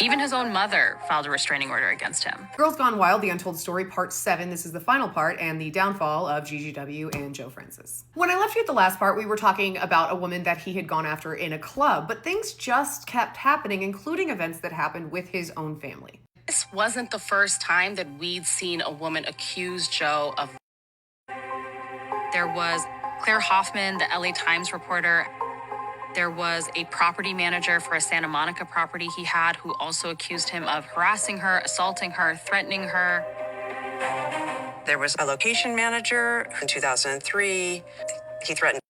Even his own mother filed a restraining order against him. Girls Gone Wild, The Untold Story, Part 7. This is the final part and the downfall of GGW and Joe Francis. When I left you at the last part, we were talking about a woman that he had gone after in a club, but things just kept happening, including events that happened with his own family. This wasn't the first time that we'd seen a woman accuse Joe of. There was Claire Hoffman, the LA Times reporter. There was a property manager for a Santa Monica property he had who also accused him of harassing her, assaulting her, threatening her. There was a location manager in 2003. He threatened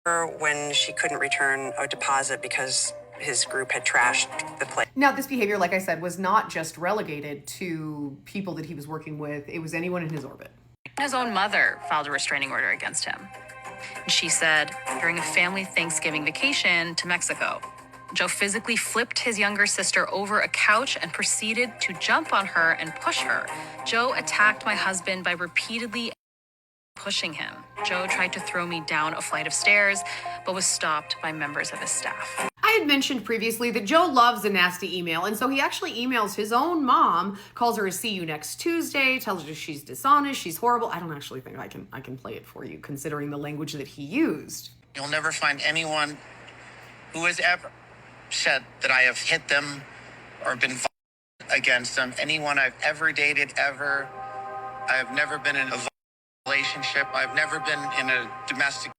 her when she couldn't return a deposit because his group had trashed the place. Now, this behavior, like I said, was not just relegated to people that he was working with. It was anyone in his orbit. His own mother filed a restraining order against him. She said during a family Thanksgiving vacation to Mexico, Joe physically flipped his younger sister over a couch and proceeded to jump on her and push her. Joe attacked my husband by repeatedly pushing him. Joe tried to throw me down a flight of stairs, but was stopped by members of his staff. I had mentioned previously that Joe loves a nasty email, and so he actually emails his own mom, calls her a see you next Tuesday, tells her she's dishonest, she's horrible. I don't actually think I can play it for you, considering the language that he used. You'll never find anyone who has ever said that I have hit them or been violent against them. Anyone I've ever dated, ever. I have never been in a relationship. I've never been in a domestic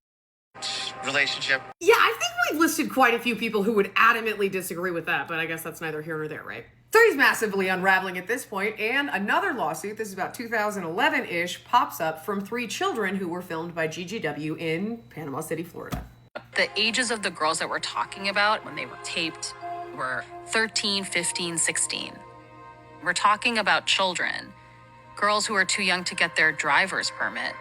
relationship. Yeah, I think we've listed quite a few people who would adamantly disagree with that, but I guess that's neither here nor there, right? Story's massively unraveling at this point, and another lawsuit, this is about 2011-ish, pops up from 3 children who were filmed by GGW in Panama City, Florida. The ages of the girls that we're talking about when they were taped were 13, 15, 16. We're talking about children, girls who are too young to get their driver's permit,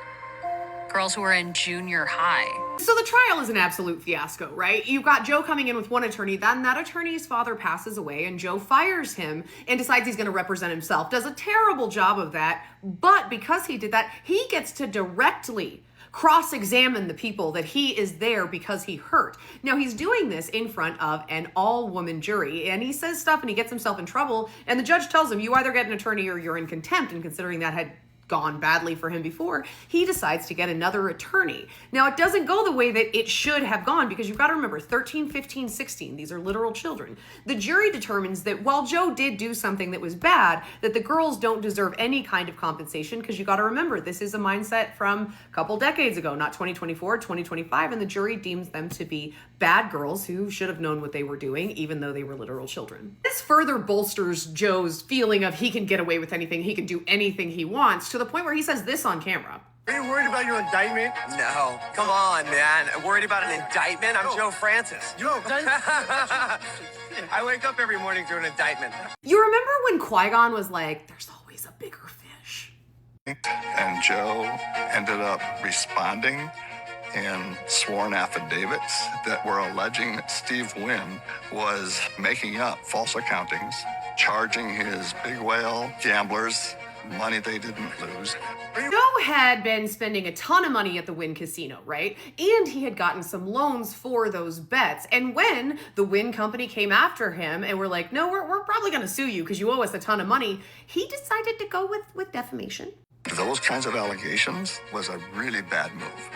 girls who are in junior high. So the trial is an absolute fiasco, right? You've got Joe coming in with one attorney, then that attorney's father passes away and Joe fires him and decides he's going to represent himself. Does a terrible job of that, but because he did that, he gets to directly cross-examine the people that he is there because he hurt. Now, he's doing this in front of an all-woman jury, and he says stuff and he gets himself in trouble, and the judge tells him, you either get an attorney or you're in contempt, and considering that had gone badly for him before, he decides to get another attorney. Now, it doesn't go the way that it should have gone because you've got to remember 13, 15, 16, these are literal children. The jury determines that while Joe did do something that was bad, that the girls don't deserve any kind of compensation because you got to remember this is a mindset from a couple decades ago, not 2024, 2025, and the jury deems them to be bad girls who should have known what they were doing even though they were literal children. This further bolsters Joe's feeling of he can get away with anything, he can do anything he wants, to the point where he says this on camera. Are you worried about your indictment? No. Come on, man. Worried about an indictment? I'm Joe Francis. Joe. I wake up every morning to an indictment. You remember when Qui-Gon was like, there's always a bigger fish? And Joe ended up responding in sworn affidavits that were alleging that Steve Wynn was making up false accountings, charging his big whale gamblers money they didn't lose. Joe had been spending a ton of money at the Wynn Casino, right? And he had gotten some loans for those bets. And when the Wynn company came after him and were like, no, we're probably going to sue you because you owe us a ton of money, he decided to go with defamation. Those kinds of allegations was a really bad move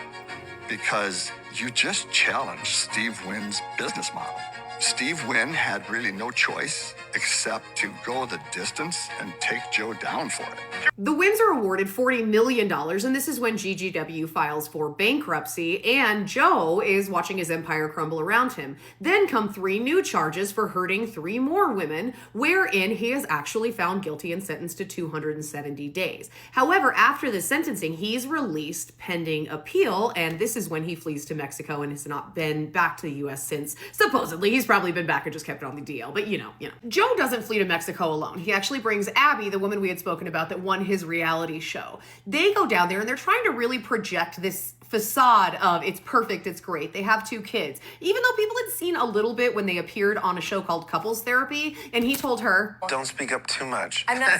because you just challenged Steve Wynn's business model. Steve Wynn had really no choice except to go the distance and take Joe down for it. The Wynns are awarded $40 million, and this is when GGW files for bankruptcy, and Joe is watching his empire crumble around him. Then come 3 new charges for hurting 3 more women, wherein he is actually found guilty and sentenced to 270 days. However, after the sentencing, he's released pending appeal, and this is when he flees to Mexico and has not been back to the U.S. since. Supposedly, he's probably been back and just kept it on the DL, but you know. Joe doesn't flee to Mexico alone. He actually brings Abby, the woman we had spoken about that won his reality show. They go down there and they're trying to really project this facade of it's perfect, it's great. They have 2 kids. Even though people had seen a little bit when they appeared on a show called Couples Therapy, and he told her, Don't speak up too much. I'm not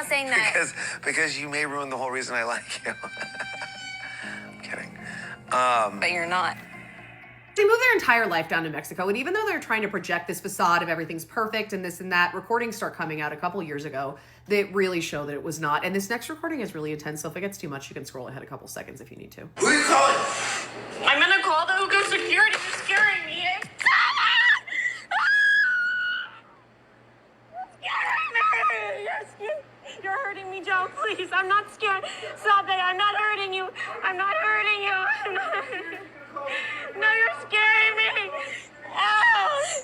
saying that. because you may ruin the whole reason I like you. I'm kidding. But you're not. They move their entire life down to Mexico, and even though they're trying to project this facade of everything's perfect and this and that, recordings start coming out a couple years ago that really show that it was not. And this next recording is really intense, so if it gets too much, you can scroll ahead a couple seconds if you need to. Who are you calling? I'm gonna call the Ugo security. You're scaring me. You're hurting me, Joe. Please, I'm not scared. Stop it. I'm not hurting you. I'm not hurting you. I'm not hurting you. No, you're scaring me. Oh.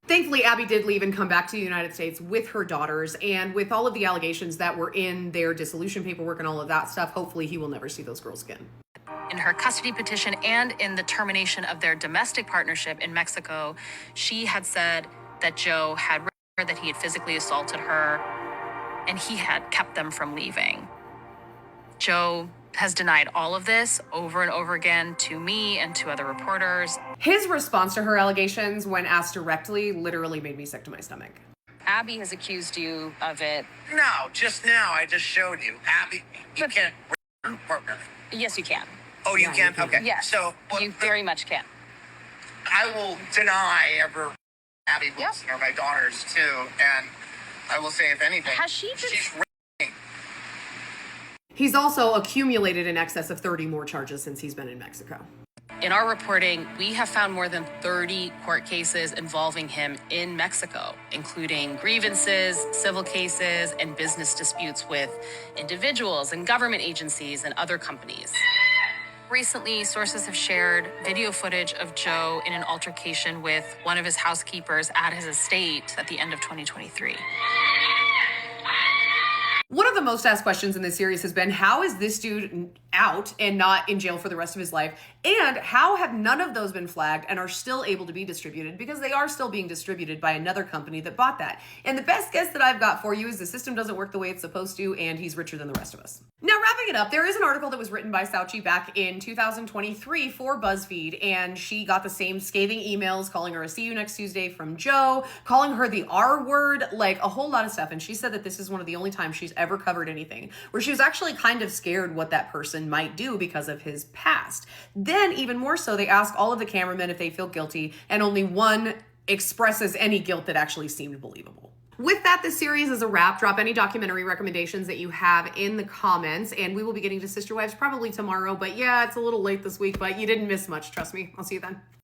Thankfully, Abby did leave and come back to the United States with her daughters, and with all of the allegations that were in their dissolution paperwork and all of that stuff, hopefully he will never see those girls again. In her custody petition and in the termination of their domestic partnership in Mexico, she had said that Joe had raped her, that he had physically assaulted her, and he had kept them from leaving. Joe has denied all of this over and over again to me and to other reporters. His response to her allegations, when asked directly, literally made me sick to my stomach. Abby has accused you of it. No, just now I just showed you. Abby, you can't rape your partner. Yes, you can. Oh, you can? Okay. Yes. So You very much can. I will deny ever Abby Wilson or my daughters too, and I will say if anything, Has she been- she's raping. He's also accumulated in excess of 30 more charges since he's been in Mexico. In our reporting, we have found more than 30 court cases involving him in Mexico, including grievances, civil cases, and business disputes with individuals and government agencies and other companies. Recently, sources have shared video footage of Joe in an altercation with one of his housekeepers at his estate at the end of 2023. One of the most asked questions in this series has been, how is this dude out and not in jail for the rest of his life? And how have none of those been flagged and are still able to be distributed? Because they are still being distributed by another company that bought that. And the best guess that I've got for you is the system doesn't work the way it's supposed to, and he's richer than the rest of us. Now, wrapping it up, there is an article that was written by Sauchi back in 2023 for BuzzFeed, and she got the same scathing emails calling her a "see you next Tuesday" from Joe, calling her the R word, like a whole lot of stuff. And she said that this is one of the only times she's ever covered anything where she was actually kind of scared what that person might do because of his past. Then, even more so, they ask all of the cameramen if they feel guilty, and only one expresses any guilt that actually seemed believable. With that, this series is a wrap. Drop any documentary recommendations that you have in the comments, and we will be getting to Sister Wives probably tomorrow. But yeah, it's a little late this week, but you didn't miss much. Trust me. I'll see you then.